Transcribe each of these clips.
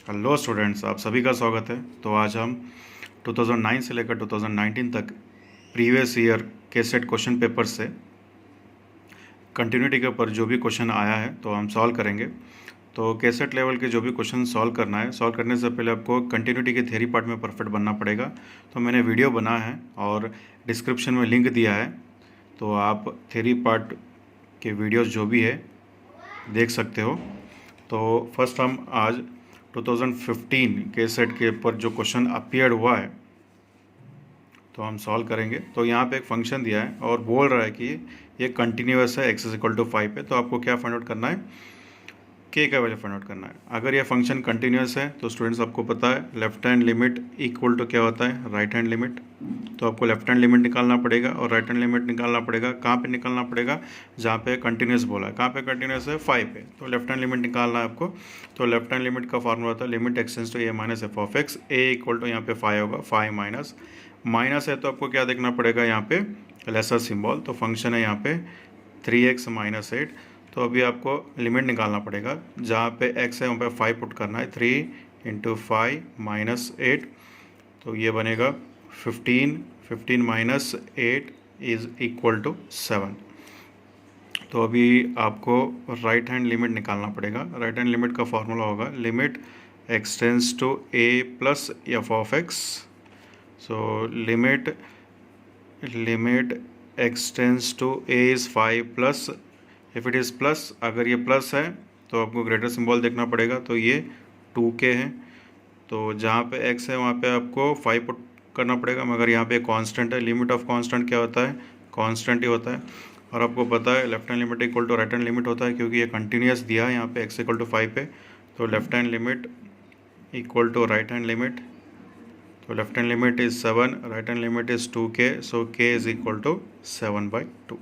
Hello students, आप सभी का स्वागत है। तो आज हम 2009 से लेकर 2019 तक प्रीवियस ईयर के सेट क्वेश्चन पेपर से कंटिन्यूटी के ऊपर जो भी क्वेश्चन आया है तो हम सॉल्व करेंगे। तो कैसेट लेवल के जो भी क्वेश्चन सॉल्व करना है, सॉल्व करने से पहले आपको कंटिन्यूटी के थ्योरी पार्ट में परफेक्ट बनना पड़ेगा। तो मैंने वीडियो बना है और डिस्क्रिप्शन में लिंक दिया है, तो आप थ्योरी पार्ट के वीडियोस जो भी है देख सकते हो। तो फर्स्ट हम आज 2015 के सेट के ऊपर जो क्वेश्चन अपीयर्ड हुआ है तो हम सॉल्व करेंगे। तो यहाँ पे एक फंक्शन दिया है और बोल रहा है कि ये कंटिन्यूअस है, x इक्वल टू 5 पे। तो आपको क्या फाइंड आउट करना है, k का वैल्यू फाइंड आउट करना है। अगर ये फंक्शन कंटिन्यूअस है तो स्टूडेंट्स आपको पता है left hand limit equal to क्या होता है, राइट हैंड लिमिट। तो आपको लेफ्ट हैंड लिमिट निकालना पड़ेगा और राइट हैंड लिमिट निकालना पड़ेगा। कहाँ पे निकालना पड़ेगा, जहाँ पे कंटिन्यूस बोला है। कहाँ पे कंटिन्यूस है, 5 पे। तो लेफ्ट हैंड लिमिट निकालना है आपको। तो लेफ्ट हैंड लिमिट का फॉर्मूला होता है limit x tends to a minus f of X. A equal to यहाँ पे 5 होगा, 5 माइनस माइनस है तो आपको क्या देखना पड़ेगा, यहाँ पे लेसर सिंबल। तो फंक्शन है यहाँ पे 3x माइनस 8। तो अभी आपको लिमिट निकालना पड़ेगा, जहाँ पे x है वहाँ पे 5 पुट करना है। 3 इंटू 5 माइनस 8, तो ये बनेगा 15। 15 माइनस 8 इज इक्वल टू 7। तो अभी आपको राइट हैंड लिमिट निकालना पड़ेगा। राइट हैंड लिमिट का फॉर्मूला होगा limit x tends to a plus f of X. So limit x tends to a is 5 plus, if it is plus, अगर ये प्लस है तो आपको ग्रेटर सिंबल देखना पड़ेगा। तो ये 2k है। तो जहाँ पे x है वहाँ पे आपको 5 पुट करना पड़ेगा, मगर यहाँ पे कांस्टेंट है। लिमिट ऑफ कांस्टेंट क्या होता है, कांस्टेंट ही होता है। और आपको पता है left hand limit equal to right hand limit होता है, क्योंकि ये कंटिन्यूस दिया है यहाँ पे x इक्वल टू 5 पे। तो left hand limit equal to right hand limit. तो left hand limit is 7, right hand limit is 2k। So k is equal to 7/2।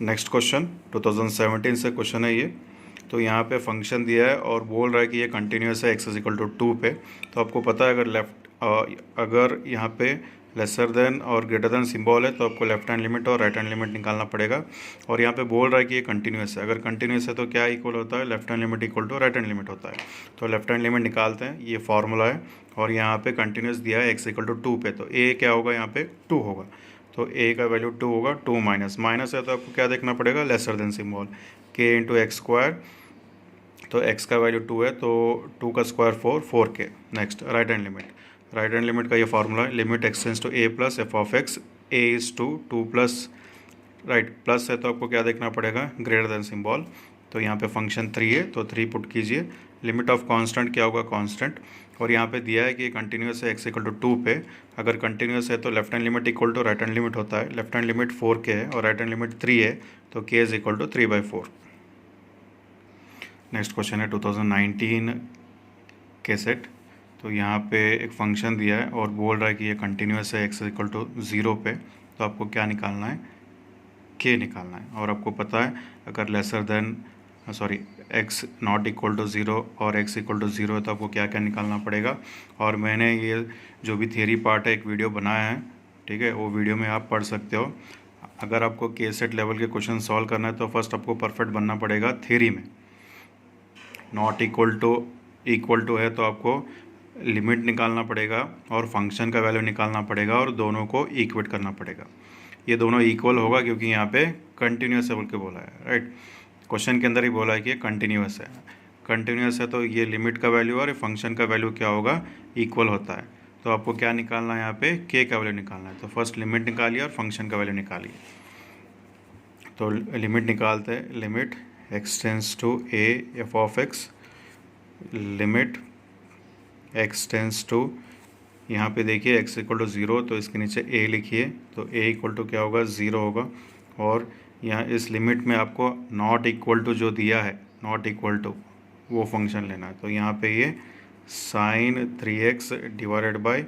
Next question 2017 से क्वेश्चन है ये। तो यहाँ पे फंक्शन दिया है और बोल रहा है कि ये कंटिन्यूस है x इज इक्वल टू 2 पे। तो आपको पता है अगर यहाँ पे लेसर देन और ग्रेटर देन सिंबल है तो आपको लेफ्ट हैंड लिमिट और राइट हैंड लिमिट निकालना पड़ेगा। और यहाँ पे बोल रहा है कि ये कंटिन्यूस है। अगर कंटिन्यूस है तो क्या इक्वल होता है, left hand limit equal to right hand limit होता है। तो लेफ्ट हैंड लिमिट निकालते हैं, ये फार्मूला है। और यहाँ पे कंटिन्यूस दिया है x इक्वल टू 2 पे, तो a क्या होगा, यहाँ पे 2 होगा। तो a का वैल्यू 2 होगा। 2 माइनस माइनस है तो आपको क्या देखना पड़ेगा, lesser than symbol, k into X square. तो x का वैल्यू 2 है तो 2 का square 4, 4k। Next right hand limit. Right hand limit का ये फार्मूला है limit x tends to a plus f of X. a is 2 plus, right plus है तो आपको क्या देखना पड़ेगा, ग्रेटर देन सिंबल। तो यहाँ पे फंक्शन 3 है तो 3 पुट कीजिए। लिमिट ऑफ कांस्टेंट क्या होगा, कांस्टेंट। और यहाँ पे दिया है कि कंटिन्यूस है x इक्वल टू 2 पे। अगर कंटिन्यूस है तो left hand limit equal to right hand limit होता है। लेफ्ट हैंड लिमिट 4k है और राइट हैंड लिमिट 3 है, तो k is equal to 3/4। Next question है 2019 के सेट। तो यहाँ पे एक फंक्शन दिया है और बोल रहा है कि ये कंटिन्यूस है x इक्वल टू 0 पे। तो आपको क्या निकालना है, k निकालना है। और आपको पता है अगर lesser than x not equal to 0 और x इक्वल टू 0 है तो आपको क्या क्या निकालना पड़ेगा। और मैंने ये जो भी थियरी पार्ट है एक वीडियो बनाया है, ठीक है, वो वीडियो में आप पढ़ सकते हो। अगर आपको के सेट लेवल के क्वेश्चन सॉल्व करना है तो फर्स्ट आपको परफेक्ट बनना पड़ेगा थियरी में। नॉट इक्वल टू है तो आपको लिमिट निकालना पड़ेगा और फंक्शन का वैल्यू निकालना पड़ेगा और दोनों को इक्वेट करना पड़ेगा। ये दोनों इक्वल होगा क्योंकि यहाँ पे कंटिन्यूस है बोल के बोला है, राइट। क्वेश्चन के अंदर ही बोला है कि ये कंटिन्यूस है। कंटिन्यूस है तो ये लिमिट का वैल्यू और फंक्शन का वैल्यू क्या होगा, इक्वल होता है। तो आपको क्या निकालना है, यहाँ पे k का वैल्यू निकालना है। तो फर्स्ट लिमिट निकालिए और फंक्शन का वैल्यू निकालिए। तो लिमिट निकालते हैं, limit x tends to a f of X. Limit x tends to, यहाँ पे देखिए x इक्वल टू 0 तो इसके नीचे a लिखिए। तो a इक्वल टू क्या होगा, 0 होगा। और यहाँ इस लिमिट में आपको नॉट इक्वल टू जो दिया है, नॉट इक्वल टू वो फंक्शन लेना है। तो यहाँ पे ये sine 3x divided by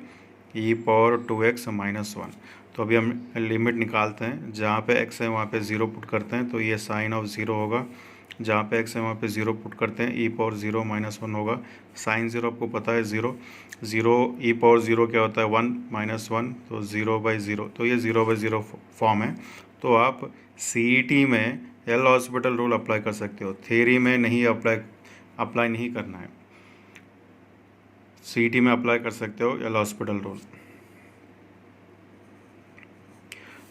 e power 2x minus 1। तो अभी हम लिमिट निकालते हैं, जहाँ पे x है वहाँ पे 0 पुट करते हैं तो ये साइन ऑफ 0 होगा। जहाँ पे x है वहाँ पे 0 पुट करते हैं, e पावर 0 माइनस 1 होगा। साइन 0 आपको पता है 0 e पावर 0 क्या होता है, 1 माइनस 1, तो 0/0। तो ये 0/0 फॉर्म है। तो आप CET में एल हॉस्पिटल रूल अप्लाई कर सकते हो, थियरी में नहीं अप्लाई अप्लाई नहीं करना है। सीईटी में अप्लाई कर सकते हो एल हॉस्पिटल रूल।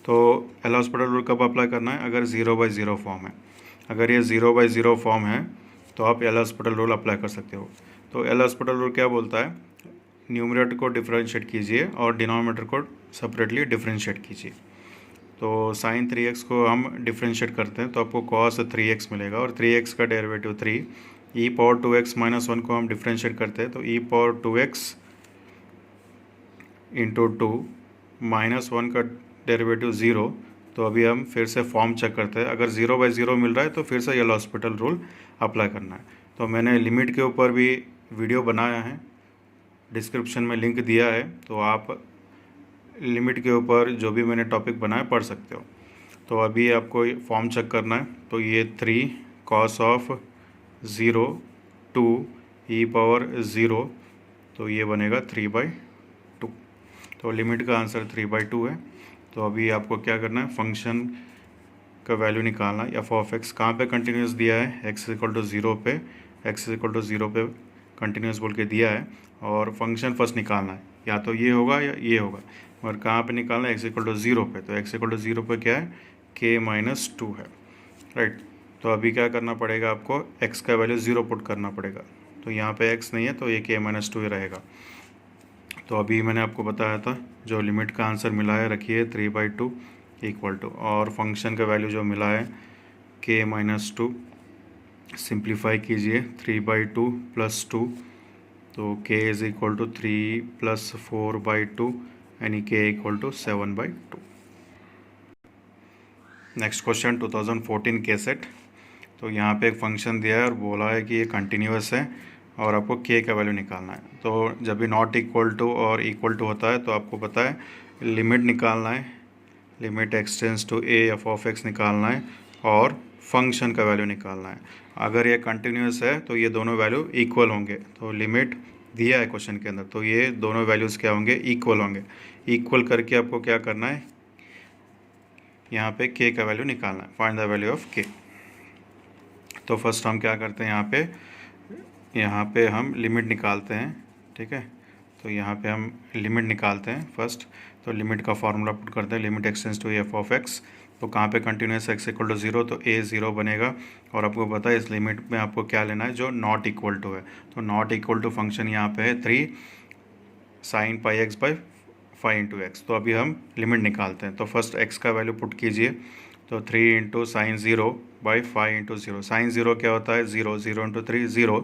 तो एल हॉस्पिटल रूल कब अप्लाई करना है? अगर 0/0 फॉर्म है। अगर ये 0/0 फॉर्म है तो आप एल हॉस्पिटल रूल अप्लाई कर सकते हो। तो एल हॉस्पिटल रूल क्या बोलता है? न्यूमरेटर को डिफरेंशिएट कीजिए और डिनोमिनेटर को सेपरेटली डिफरेंशिएट कीजिए। तो साइन 3x को हम डिफरेंशिएट करते हैं तो आपको cos 3x मिलेगा और 3x का derivative 3। e power 2x minus 1 को हम डिफरेंशिएट करते हैं तो e power 2x into 2 minus 1 का डेरिवेटिव 0। तो अभी हम फिर से फॉर्म चेक करते हैं। अगर 0/0 मिल रहा है तो फिर से एल हॉस्पिटल रूल अप्लाई करना है। तो मैंने लिमिट के ऊपर भी वीडियो बनाया है, डिस्क्रिप्शन में लिंक दिया है, तो आप लिमिट के ऊपर जो भी मैंने टॉपिक बनाया पढ़ सकते हो। तो अभी आपको फॉर्म चेक करना है। तो ये 3 cos ऑफ 0 2 e पावर 0, तो ये बनेगा 3/2। तो लिमिट का आंसर 3/2 है। तो अभी आपको क्या करना है? फंक्शन का वैल्यू निकालना है। एफ ऑफ एक्स कहाँ पे कंटिन्यूस दिया है? x = 0 पे, x = 0 पे कंटिन्यूस बोल के दिया है और फंक्शन फर्स्ट निकालना है। या तो ये होगा या ये होगा, और कहाँ पे निकालना है? x = 0 पे। तो x = 0 पे क्या है? k-2 है, राइट। तो अभी क्या करना पड़ेगा आपको? x का वैल्यू 0 पुट करना पड़ेगा। तो यहाँ पे x नहीं है तो ये k-2 ही रहेगा। तो अभी मैंने आपको बताया था जो लिमिट का आंसर मिला है रखिए 3/2 इक्वल टू, और फंक्शन का वैल्यू जो मिला है k-2, सिंप्लीफाई कीजिए 3/2 + 2, तो k = 3 + 4/2 यानी k = 7/2। नेक्स्ट क्वेश्चन 2014 के सेट। तो यहाँ पे एक फंक्शन दिया है और बोला है कि ये कंटिन्यूस है और आपको k का वैल्यू निकालना है। तो जब भी नॉट इक्वल टू और इक्वल टू होता है तो आपको पता है लिमिट निकालना है, limit x tends to a f of x निकालना है और फंक्शन का वैल्यू निकालना है। अगर ये कंटिन्यूस है तो ये दोनों वैल्यू इक्वल होंगे। तो लिमिट दिया है क्वेश्चन के अंदर, तो ये दोनों वैल्यूज़ क्या होंगे? इक्वल होंगे। इक्वल करके आपको क्या करना है? यहाँ पे k का वैल्यू निकालना है, find the value of k। तो फर्स्ट हम क्या करते हैं? यहाँ पे हम लिमिट निकालते हैं, ठीक है। तो यहाँ पे हम लिमिट निकालते हैं फर्स्ट। तो लिमिट का फार्मूला पुट करते हैं, limit x tends to f of X. तो कहाँ पे कंटिन्यूस? x = 0, तो a 0 बनेगा। और आपको पता है इस लिमिट में आपको क्या लेना है? जो नॉट इक्वल टू है। तो नॉट इक्वल टू फंक्शन यहाँ पे है 3 sin πx/5 × x। तो अभी हम लिमिट निकालते हैं। तो फर्स्ट x का वैल्यू पुट कीजिए। तो 3 × sin 0/5 × 0। sin 0 क्या होता है? 0, 0 × 3 0,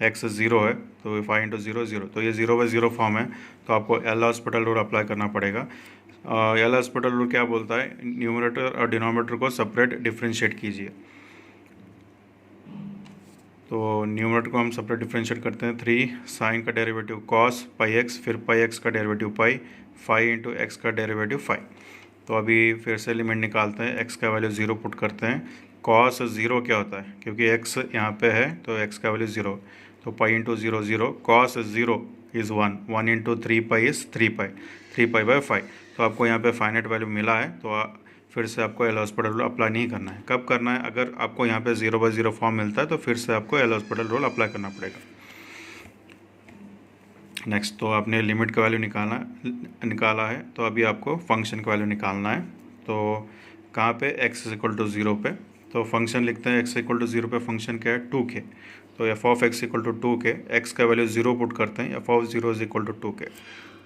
x 0 है तो 5 × 0 0। तो ये 0/0 फॉर्म है। तो आपको एल हॉस्पिटल रूल अप्लाई करना पड़ेगा। एल हॉस्पिटल रूल क्या बोलता है? न्यूमरेटर और डिनोमिनेटर को सेपरेट डिफरेंशिएट कीजिए। तो न्यूमरेटर को हम सेपरेट डिफरेंशिएट करते हैं। 3 साइन का डेरिवेटिव cos πx, फिर πx का डेरिवेटिव पाई, 5 × x का डेरिवेटिव 5। तो अभी फिर से लिमिट निकालते हैं, x का वैल्यू 0 पुट करते हैं। cos 0 क्या होता है? क्योंकि x यहाँ पे है तो x का वैल्यू 0, तो π × 0 0, cos 0 इज़ 1, 1 × 3π इज़ 3π, 3π/5। तो आपको यहाँ पे फाइनाइट वैल्यू मिला है। तो फिर से आपको एल हॉस्पिटल रूल अप्लाई नहीं करना है। कब करना है? अगर आपको यहाँ पे 0/0 फॉर्म मिलता है तो फिर से आपको एल हॉस्पिटल रूल अप्लाई करना पड़ेगा। नेक्स्ट, तो आपने लिमिट का वैल्यू निकाला है, तो अभी आपको फंक्शन का वैल्यू निकालना है। तो कहाँ पे? x = 0 पे। तो फंक्शन लिखते हैं x = 0 पे फंक्शन क्या है? 2k। तो F of x = 2k, x का वैल्यू 0 पुट करते हैं, एफ ऑफ 0 = 2k।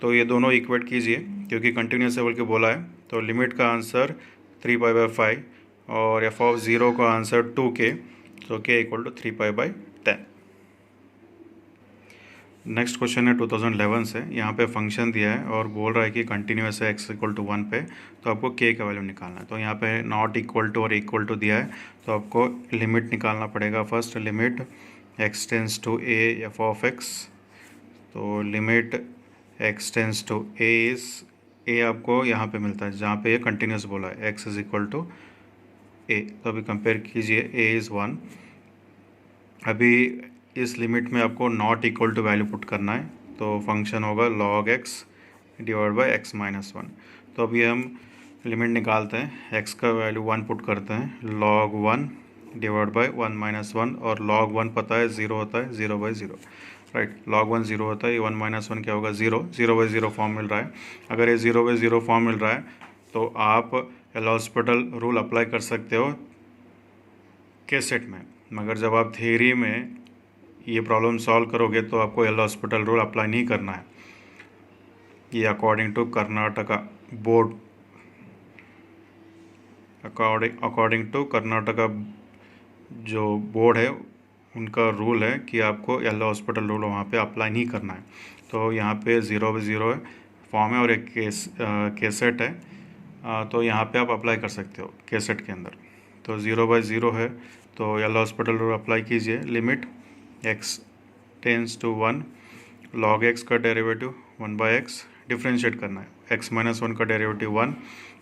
तो ये दोनों इक्वेट कीजिए क्योंकि कंटिन्यूस है बोल के बोला है। तो लिमिट का आंसर 3π/5 और एफ ऑफ 0 का आंसर 2k, तो k = 3π/10। नेक्स्ट क्वेश्चन है 2011 से। यहाँ पे फंक्शन दिया है और बोल रहा है कि कंटिन्यूस है x = 1 पे, तो आपको k का वैल्यू निकालना है। तो यहाँ पे नॉट इक्वल टू और इक्वल टू दिया है, तो आपको लिमिट निकालना पड़ेगा। First limit x tends to a f of x। तो limit x tends to a is, a आपको यहाँ पे मिलता है जहाँ पे ये कंटिन्यूस बोला है, x = a। तो अभी कंपेयर कीजिए, a इज़ 1। अभी इस लिमिट में आपको not equal to value put करना है। तो फंक्शन होगा log x / x - 1। तो अभी हम लिमिट निकालते हैं, x का वैल्यू 1 पुट करते हैं, log 1 डिवाइड बाय 1 - 1 और log 1 पता है 0 होता है, 0/0 राइट। log 1 0 होता है, ये 1 - 1 क्या होगा 0, 0/0 फॉर्म मिल रहा है। अगर ये 0/0 फॉर्म मिल रहा है तो आप एल हॉस्पिटल रूल अप्लाई कर सकते हो के सेट में, मगर जब आप थियरी में ये प्रॉब्लम सॉल्व करोगे तो आपको एल हॉस्पिटल रूल अप्लाई नहीं करना है। ये according to Karnataka board, according to Karnataka जो बोर्ड है उनका रूल है कि आपको एल हॉस्पिटल रूल वहाँ पे अप्लाई नहीं करना है। तो यहाँ पे 0/0 है फॉर्म है और एक केसेट है, तो यहाँ पे आप अप्लाई कर सकते हो केसेट के अंदर। तो 0/0 है तो एल हॉस्पिटल रूल अप्लाई कीजिए। Limit x tends to 1, log x का डेरिवेटिव 1/x, डिफ्रेंशिएट करना है। x - 1 का डेरिवेटिव 1,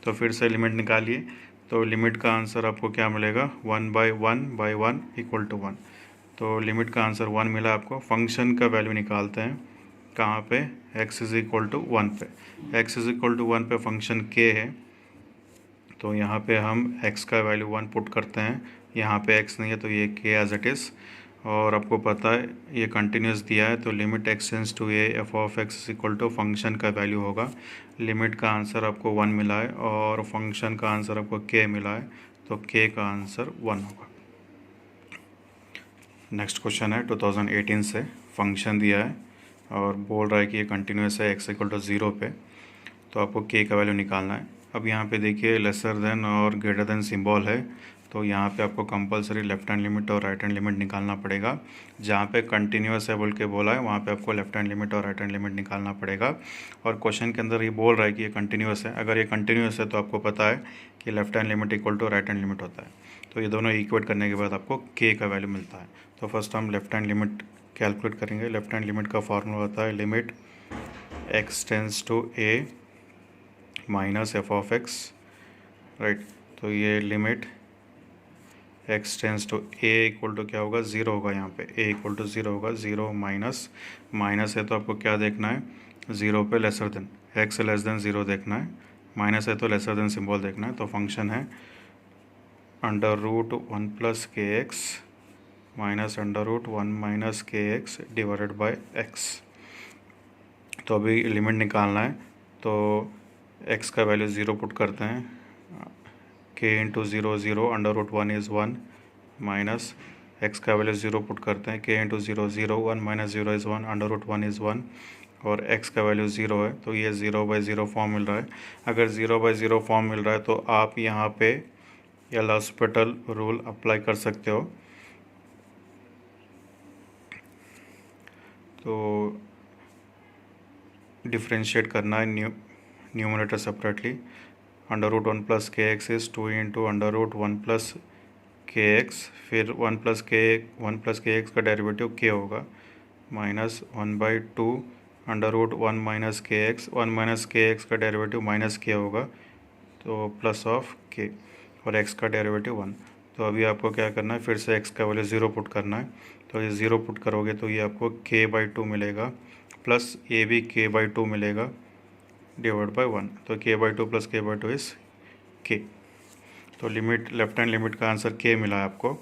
तो फिर से लिमिट निकालिए। तो लिमिट का आंसर आपको क्या मिलेगा 1/1/1 = 1। तो लिमिट का आंसर 1 मिला आपको। फंक्शन का वैल्यू निकालते हैं कहाँ पे, x = 1 पे। x = 1 पे फंक्शन k है, तो यहाँ पे हम x का वैल्यू 1 पुट करते हैं। यहाँ पे x नहीं है तो ये k एज इट इज़। और आपको पता है ये कंटिन्यूस दिया है, तो limit x tends to a f(x) = function का वैल्यू होगा। लिमिट का आंसर आपको 1 मिला है और फंक्शन का आंसर आपको k मिला है, तो k का आंसर 1 होगा। नेक्स्ट क्वेश्चन है 2018 से। फंक्शन दिया है और बोल रहा है कि ये कंटिन्यूस है x = 0 पे, तो आपको k का वैल्यू निकालना है। अब यहाँ पे देखिए लेसर देन और ग्रेटर देन सिंबल है, तो यहाँ पे आपको कंपलसरी लेफ्ट हैंड लिमिट और राइट हैंड लिमिट निकालना पड़ेगा। जहाँ पे कंटिन्यूस है बोल के बोला है वहाँ पे आपको लेफ्ट हैंड लिमिट और राइट हैंड लिमिट निकालना पड़ेगा। और क्वेश्चन के अंदर ये बोल रहा है कि ये कंटिन्यूस है। अगर ये कंटिन्यूस है तो आपको पता है कि left hand limit = right hand limit होता है। तो ये दोनों इक्वेट करने के बाद आपको k का वैल्यू मिलता है। तो फर्स्ट हम लेफ्ट हैंड लिमिट कैलकुलेट करेंगे। लेफ्ट हैंड लिमिट का फॉर्मूला होता है limit x tends to a minus f(x), right. तो ये limit x tends to a = क्या होगा 0 होगा। यहाँ पे a = 0 होगा। 0 माइनस है तो आपको क्या देखना है 0 पे लेसर देन, x <0 देखना है। माइनस है तो लेसर देन सिंबल देखना है। तो फंक्शन है √1 + kx minus √1 - kx divided by x। तो अभी लिमिट निकालना है, तो x का वैल्यू 0 पुट करते हैं। k × 0 0 √1 = 1 माइनस x का वैल्यू 0 पुट करते हैं। k × 0 0 1 - 0 = 1 √1 = 1 और x का वैल्यू 0 है, तो ये 0/0 फॉर्म मिल रहा है। अगर 0/0 फॉर्म मिल रहा है तो आप यहाँ पे एल हॉस्पिटल रूल अप्लाई कर सकते हो। तो डिफ्रेंशिएट करना है numerator separately. √1 + kx is 2 × √1 + kx, फिर 1 + kx का डेरिवेटिव k होगा माइनस 1/2 √1 - kx। 1 - kx का डेरिवेटिव -k होगा, तो प्लस ऑफ k और x का डेरिवेटिव 1। तो अभी आपको क्या करना है, फिर से x का वैल्यू 0 पुट करना है। तो ये 0 पुट करोगे तो ये आपको k/2 मिलेगा, प्लस ये भी k/2 मिलेगा डिवाइड बाय 1। तो k/2 + k/2 इज़ k। तो लिमिट लेफ्ट हैंड लिमिट का आंसर k मिला है आपको।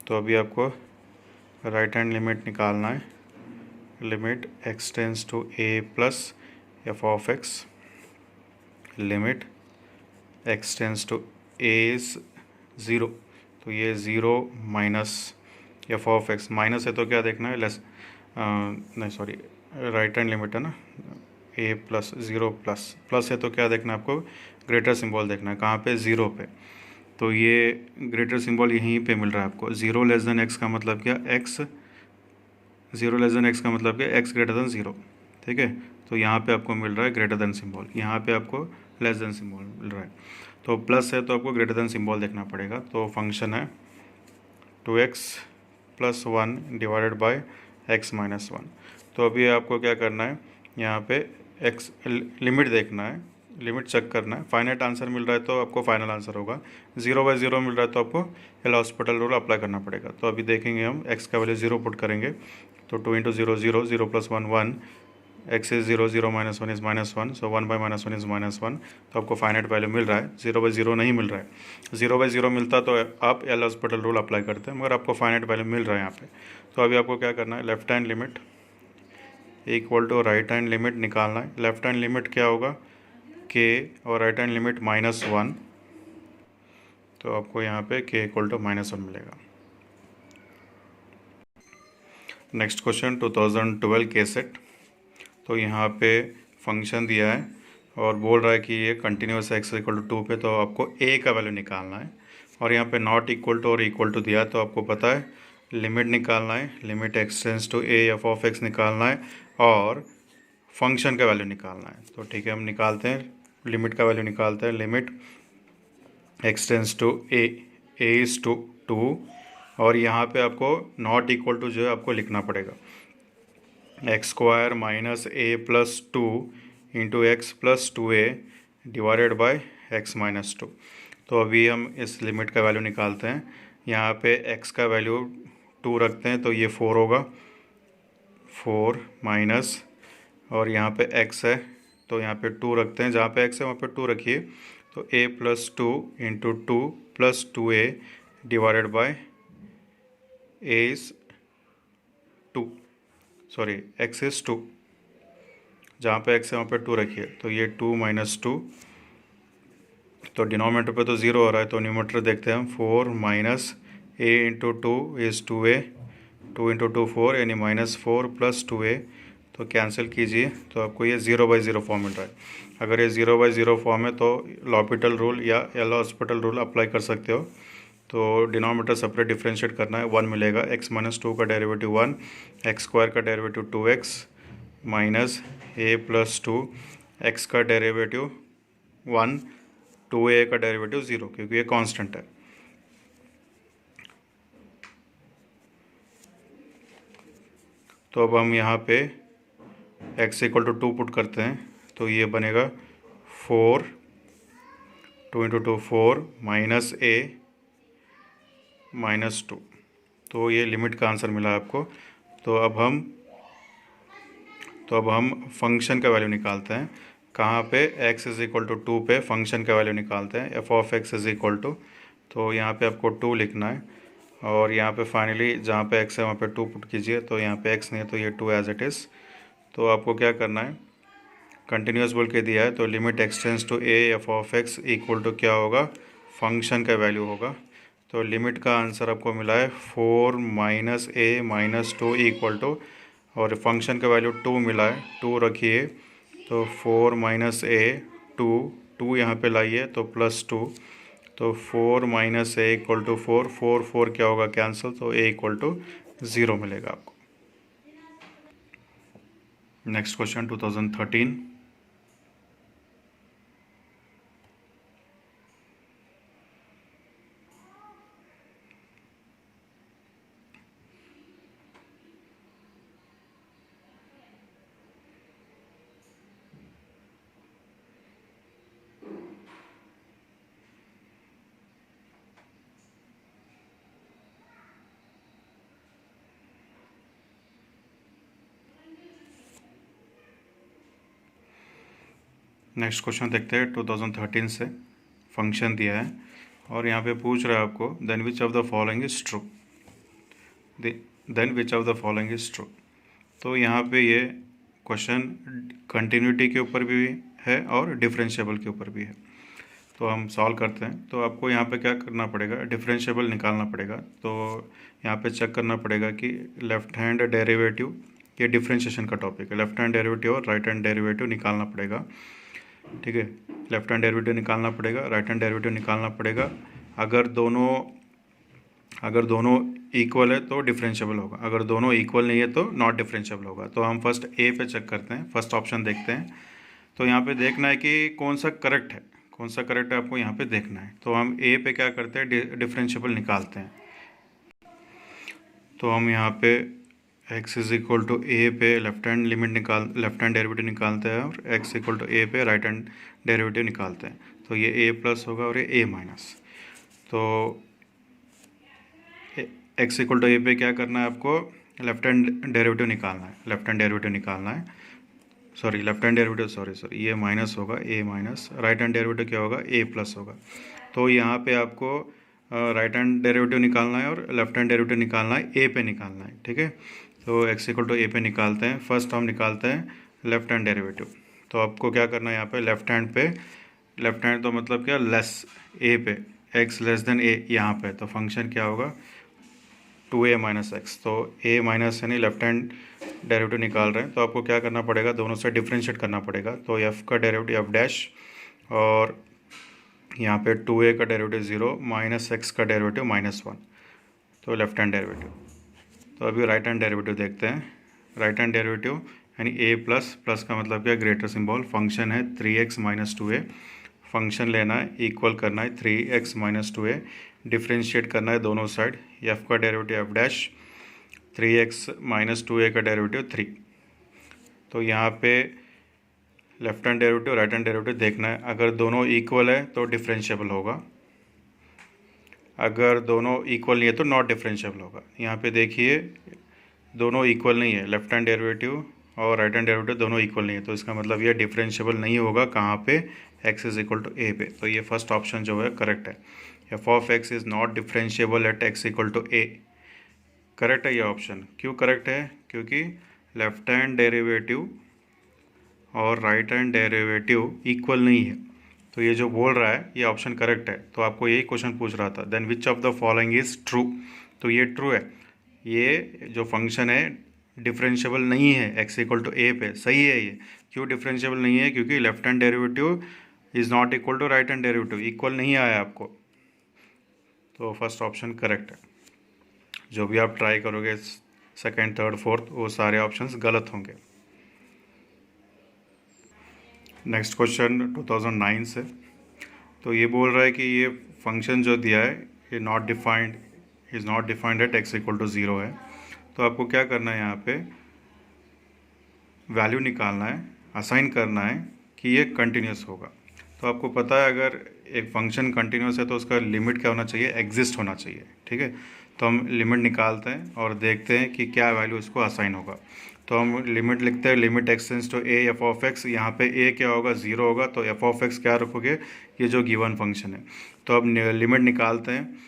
तो अभी आपको राइट हैंड लिमिट निकालना है। Limit x tends to a + f(x), limit x tends to a is 0, तो ये 0 माइनस f(x), माइनस है तो क्या देखना है नहीं सॉरी राइट हैंड लिमिट है ना, a + 0 प्लस है तो क्या देखना है आपको ग्रेटर सिंबल देखना है। कहाँ पे 0 पे, तो ये ग्रेटर सिंबल यहीं पे मिल रहा है आपको। 0 < x का मतलब क्या, x 0 < x का मतलब क्या, x > 0, ठीक है। तो यहाँ पे आपको मिल रहा है ग्रेटर देन सिंबल, यहाँ पे आपको लेस देन सिंबल मिल रहा है। तो प्लस है तो आपको ग्रेटर देन सिंबल देखना पड़ेगा। तो फंक्शन है 2x + 1 डिवाइडेड बाय x - 1। तो अभी आपको क्या करना है, यहाँ पे x लिमिट देखना है, लिमिट चेक करना है। फाइनाइट आंसर मिल रहा है तो आपको फाइनल आंसर होगा। 0/0 मिल रहा है तो आपको एल हॉस्पिटल रूल अप्लाई करना पड़ेगा। तो अभी देखेंगे हम x का वैल्यू 0 पुट करेंगे, तो 2 × 0 0 0 + 1 1 x is 0, 0 minus 1 is -1, so 1 by -1 is -1, तो आपको फाइनाइट वैल्यू मिल रहा है। 0 बाई 0 नहीं मिल रहा है। 0 बाई 0 मिलता तो आप एल हॉस्पिटल रूल अप्लाई करते हैं, मगर आपको फाइनाइट वैल्यू मिल रहा है यहाँ पे। तो अभी आपको क्या करना है, left hand limit equal to right hand limit निकालना है। लेफ्ट हैंड लिमिट क्या होगा, के, और राइट हैंड लिमिट -1, तो आपको यहाँ पे के इक्वल टू -1 मिलेगा। नेक्स्ट क्वेश्चन 2012 के सेट। तो यहाँ पे फंक्शन दिया है और बोल रहा है कि ये कंटिन्यूस एक्स इक्वल टू 2 पे, तो आपको ए का वैल्यू निकालना है। और यहाँ पे नॉट इक्वल टू और इक्वल टू दिया है, तो आपको पता है लिमिट निकालना है, limit x tends to A f of X निकालना है और फंक्शन का वैल्यू निकालना है। तो ठीक है, हम निकालते हैं, लिमिट का वैल्यू निकालते हैं। Limit x tends to A is to 2, और यहाँ पे आपको नॉट इक्वल टू जो है आपको लिखना पड़ेगा, x square minus A plus 2 into x plus 2a divided by x minus 2। तो अभी हम इस लिमिट का वैल्यू निकालते हैं। यहाँ पे x का वैल्यू 2 रखते हैं, तो ये 4 होगा, 4 माइनस, और यहाँ पे x है तो यहाँ पे 2 रखते हैं, जहाँ पे x है वहाँ पे 2 रखिए, तो a plus 2 into 2 plus 2a divided by a is 2, sorry x is 2, जहाँ पे x है वहाँ पे 2 रखिए, तो ये 2 माइनस 2, तो डिनोमिनेटर पे तो 0 हो रहा है, तो न्यूमरेटर देखते हैं हम, 4 minus a into 2 is 2a, 2 into 2 4 यानी -4 प्लस 2a, तो कैंसिल कीजिए, तो आपको ये 0 बाई 0 फॉर्म मिल रहा है। अगर ये 0 बाई 0 फॉर्म है तो लॉपिटल रूल या एल हॉस्पिटल रूल अप्लाई कर सकते हो। तो डिनोमिनेटर सेपरेट डिफ्रेंशिएट करना है, 1 मिलेगा, x माइनस 2 का डेरिवेटिव 1, एक्स स्क्वायर का derivative 2x minus a plus 2, x का डेरिवेटिव 1, 2a का डेरिवेटिव 0, क्योंकि ये कांस्टेंट है। तो अब हम यहाँ पे x इक्वल टू 2 पुट करते हैं, तो ये बनेगा 4, 2 इंटू 2 4 माइनस a माइनस 2, तो ये लिमिट का आंसर मिला आपको। तो अब हम फंक्शन का वैल्यू निकालते हैं। कहाँ पे, x इज़ इक्वल टू 2 पे फंक्शन का वैल्यू निकालते हैं, f of x is equal to, तो यहाँ पे आपको 2 लिखना है, और यहाँ पे फाइनली जहाँ पे x है वहाँ पे 2 पुट कीजिए, तो यहाँ पे x नहीं है तो ये 2 एज इट इज़। तो आपको क्या करना है, कंटिन्यूस बोल के दिया है, तो limit x tends to A f of x equal to क्या होगा, फंक्शन का वैल्यू होगा। तो लिमिट का आंसर आपको मिला है 4 minus a minus 2 equal to, और फंक्शन का वैल्यू 2 मिला है, 2 रखिए, तो 4 माइनस ए 2 यहाँ पे लाइए तो प्लस 2, तो 4 माइनस ए इक्वल टू 4, 4 क्या होगा कैंसिल, तो ए इक्वल टू 0 मिलेगा आपको। Next question 2013। नेक्स्ट क्वेश्चन देखते हैं 2013 से। फंक्शन दिया है और यहाँ पे पूछ रहा है आपको, then which of the following is true, then which of the following is true. तो यहाँ पे ये क्वेश्चन कंटिन्यूटी के ऊपर भी है और डिफरेंशिएबल के ऊपर भी है। तो हम सॉल्व करते हैं। तो आपको यहाँ पे क्या करना पड़ेगा, डिफरेंशिएबल निकालना पड़ेगा। तो यहाँ पे चेक करना पड़ेगा कि लेफ्ट हैंड डेरिवेटिव, ये डिफरेंशिएशन का टॉपिक है, लेफ्ट हैंड डेरिवेटिव और राइट हैंड डेरिवेटिव निकालना पड़ेगा। ठीक है, लेफ्ट हैंड डेरिवेटिव निकालना पड़ेगा, राइट हैंड डेरिवेटिव निकालना पड़ेगा। अगर दोनों इक्वल है तो डिफरेंशिएबल होगा, अगर दोनों इक्वल नहीं है तो नॉट डिफरेंशिएबल होगा। तो हम फर्स्ट ए पे चेक करते हैं, फर्स्ट ऑप्शन देखते हैं। तो यहाँ पे देखना है कि कौन सा करेक्ट है, कौन सा करेक्ट है आपको यहाँ पे देखना है। तो हम ए पे क्या करते हैं, डिफरेंशिएबल निकालते हैं। तो हम यहाँ पे x is equal to a पे लेफ्ट हैंड डेरिवेटिव निकालते हैं और x इक्वल टू ए पे राइट हैंड डेरिवेटिव निकालते हैं। तो ये a प्लस होगा और ये a माइनस। तो x इक्वल टू ए पे क्या करना है आपको, लेफ्ट हैंड डेरिवेटिव निकालना है, लेफ्ट हैंड डेरिवेटिव निकालना है। Sorry left hand derivative, sorry ये माइनस होगा, ए माइनस, राइट हैंड डेरिवेटिव क्या होगा, ए प्लस होगा। तो यहाँ पे आपको राइट हैंड डेरिवेटिव निकालना है और लेफ्ट हैंड डेरिवेटिव निकालना है, ए पे निकालना है, ठीक है। तो एक्स इक्वल टू ए पे निकालते हैं। फर्स्ट हम निकालते हैं लेफ्ट हैंड डेरिवेटिव। तो आपको क्या करना है यहाँ पे, लेफ्ट हैंड पे, लेफ्ट हैंड तो मतलब क्या, लेस ए पे, एक्स लेस देन ए यहाँ पे, तो फंक्शन क्या होगा 2a माइनस एक्स। तो a माइनस यानी लेफ्ट हैंड डेरिवेटिव निकाल रहे हैं, तो आपको क्या करना पड़ेगा, दोनों से डिफ्रेंशिएट करना पड़ेगा। तो f का डेरिवेटिव एफ डैश, और यहाँ पे 2a का डेरिवेटिव 0, माइनस एक्स का डेरिवेटिव -1, तो लेफ्ट हैंड डेरिवेटिव। तो अभी राइट हैंड डेरिवेटिव देखते हैं। राइट हैंड डेरिवेटिव यानी a प्लस, प्लस का मतलब क्या, ग्रेटर सिंबल, फंक्शन है 3x माइनस 2a, फंक्शन लेना है, इक्वल करना है 3x माइनस 2a, डिफ्रेंशिएट करना है दोनों साइड, f का derivative F dash, 3x minus 2a का डेरिवेटिव 3। तो यहाँ पे left hand derivative right hand derivative देखना है, अगर दोनों इक्वल है तो डिफरेंशिएबल होगा, अगर दोनों इक्वल नहीं है तो नॉट डिफरेंशिएबल होगा। यहाँ पे देखिए दोनों इक्वल नहीं है, लेफ्ट हैंड डेरिवेटिव और राइट हैंड डेरिवेटिव दोनों इक्वल नहीं है, तो इसका मतलब ये डिफरेंशिएबल नहीं होगा कहाँ पे, x is equal to a पे। तो ये फर्स्ट ऑप्शन जो है करेक्ट है, f of x is not differentiable at x equal to a. Correct है ये ऑप्शन। क्यों करेक्ट है, क्योंकि लेफ्ट हैंड डेरिवेटिव और राइट हैंड डेरिवेटिव इक्वल नहीं है, तो ये जो बोल रहा है ये ऑप्शन करेक्ट है। तो आपको यही क्वेश्चन पूछ रहा था, then which of the following is true, तो ये ट्रू है, ये जो फंक्शन है डिफरेंशिएबल नहीं है x इक्वल टू ए पे, सही है ये। क्यों डिफरेंशिएबल नहीं है, क्योंकि left hand derivative is not equal to right hand derivative, equal नहीं आया आपको, तो फर्स्ट ऑप्शन करेक्ट है। जो भी आप ट्राई करोगे सेकंड, थर्ड, फोर्थ, वो सारे ऑप्शंस गलत होंगे। नेक्स्ट क्वेश्चन 2009 से, तो ये बोल रहा है कि ये फंक्शन जो दिया है ये not defined, is not defined at x equal to 0 है। तो आपको क्या करना है, यहाँ पे वैल्यू निकालना है, असाइन करना है कि ये कंटिन्यूस होगा। तो आपको पता है अगर एक फंक्शन कंटिन्यूस है तो उसका लिमिट क्या होना चाहिए, एग्जिस्ट होना चाहिए, ठीक है। तो हम लिमिट निकालते हैं और देखते हैं कि क्या वैल्यू इसको असाइन होगा। तो हम लिमिट लिखते हैं, limit x tends to A f of x, यहाँ पे ए क्या होगा, 0 होगा, तो एफ ऑफ एक्स क्या रखोगे, ये जो गिवन फंक्शन है। तो अब लिमिट निकालते हैं,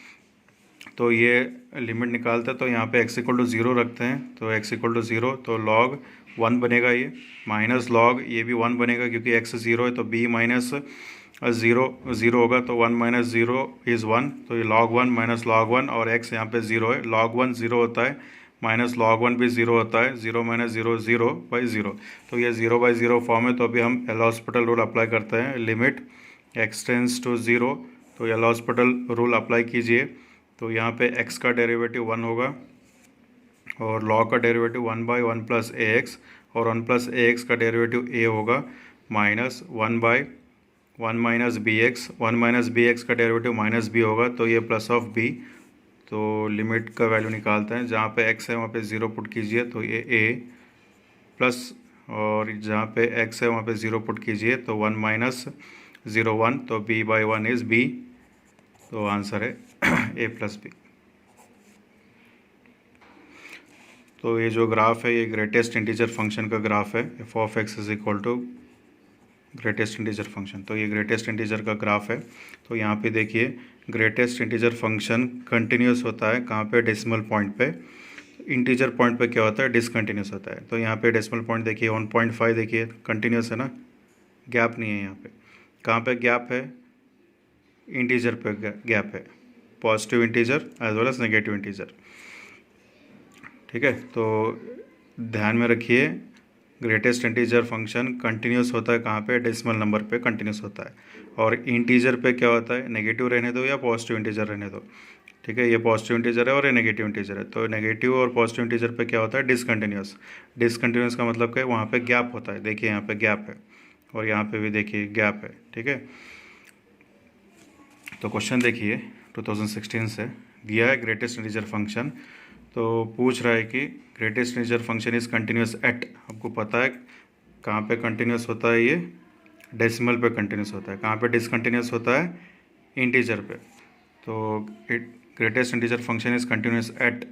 तो ये लिमिट निकालते हैं, तो यहाँ पे x इक्वल टू 0 रखते हैं, तो x इक्वल टू 0, तो log 1 बनेगा, ये माइनस log ये भी 1 बनेगा क्योंकि x 0 है, तो b माइनस 0 होगा, तो 1 माइनस 0 इज़ 1, तो ये log 1 माइनस log 1, और x यहाँ पे 0 है, log 1 0 होता है, माइनस log 1 भी 0 होता है, 0 माइनस 0 0 बाई 0, तो ये 0 बाई 0 फॉर्म है। तो अभी हम एल हॉस्पिटल रूल अप्लाई करते हैं, लिमिट x टेंड्स टू 0, तो एल हॉस्पिटल रूल अप्लाई कीजिए। तो यहाँ पे x का डेरिवेटिव 1 होगा और log का derivative 1 by 1 plus a x, और 1 प्लस ए एक्स का डेरिवेटिव a होगा, minus 1 by 1 minus b x, 1 minus b x का डेरिवेटिव माइनस b होगा, तो ये प्लस ऑफ b। तो लिमिट का वैल्यू निकालते हैं, जहाँ पे x है वहाँ पे 0 पुट कीजिए, तो ये a प्लस, और जहाँ पे x है वहाँ पे 0 पुट कीजिए, तो 1 माइनस 0 1, तो b बाई 1 इज़ b, तो आंसर है a प्लस बी। तो ये जो ग्राफ है ये ग्रेटेस्ट इंटीजर फंक्शन का ग्राफ है, f of x is equal to greatest integer function, तो ये ग्रेटेस्ट इंटीजर का ग्राफ है। तो यहाँ पे देखिए ग्रेटेस्ट इंटीजर फंक्शन कंटिन्यूस होता है कहाँ पे, डेसिमल पॉइंट पे। इंटीजर पॉइंट पे क्या होता है, डिसकंटिन्यूस होता है। तो यहाँ पे डेसिमल पॉइंट देखिए 1.5, देखिए कंटिन्यूस है ना, गैप नहीं है यहाँ पे। कहाँ पे गैप है, इंटीजर पे गैप है, positive integer as well as negative integer, ठीक है। तो ध्यान में रखिए ग्रेटेस्ट इंटीजर फंक्शन कंटिन्यूस होता है कहाँ पे, डेसिमल नंबर पे कंटिन्यूस होता है, और इंटीजर पे क्या होता है, नेगेटिव रहने दो या पॉजिटिव इंटीजर रहने दो, ठीक है। ये पॉजिटिव इंटीजर है और ये नेगेटिव इंटीजर है, तो नेगेटिव और पॉजिटिव इंटीजर पे क्या होता है, डिसकंटिन्यूस। डिसकंटिन्यूस का मतलब क्या है, वहाँ पे गैप होता है, देखिए यहाँ पे गैप है और यहाँ पे भी देखिए गैप है, ठीक है। तो क्वेश्चन देखिए 2016 से दिया है ग्रेटेस्ट इंटीजर फंक्शन, तो पूछ रहा है कि greatest integer function is continuous at, आपको पता है कहाँ पे कंटिन्यूस होता है, ये डेसिमल पे कंटिन्यूस होता है, कहाँ पे डिसकंटिन्यूस होता है, इंटीजर पे। तो greatest integer function is continuous at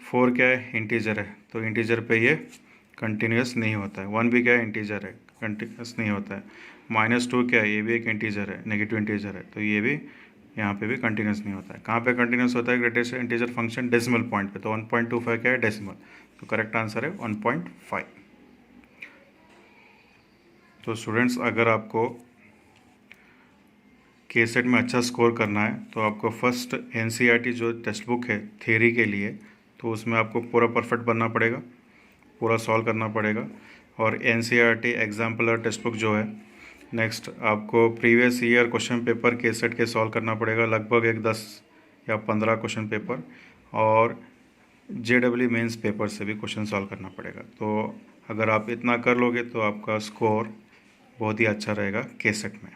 4 क्या है, इंटीजर है, तो इंटीजर पे ये कंटिन्यूस नहीं होता है। 1 भी क्या है, इंटीजर है, कंटिन्यूस नहीं होता है। -2 क्या है, ये भी एक इंटीजर है, नेगेटिव इंटीजर है, तो ये भी यहाँ पे भी कंटिन्यूस नहीं होता है। कहाँ पे कंटिन्यूस होता है greatest integer function, decimal point पे। तो 1.25 क्या है, डेसिमल, तो करेक्ट आंसर है 1.5। तो स्टूडेंट्स, अगर आपको के सेट में अच्छा स्कोर करना है तो आपको फर्स्ट एनसीईआरटी जो टेक्स्ट बुक है थ्योरी के लिए, तो उसमें आपको पूरा परफेक्ट बनना पड़ेगा, पूरा सॉल्व करना पड़ेगा। और एनसीईआरटी एग्जाम्पलर टेक्स्ट बुक जो है, नेक्स्ट आपको प्रीवियस ईयर क्वेश्चन पेपर के सेट के सॉल्व करना पड़ेगा, लगभग एक 10 या 15 क्वेश्चन पेपर, और जेडब्ल्ययू मेंस पेपर से भी क्वेश्चन सॉल्व करना पड़ेगा। तो अगर आप इतना कर लोगे तो आपका स्कोर बहुत ही अच्छा रहेगा के सेट में।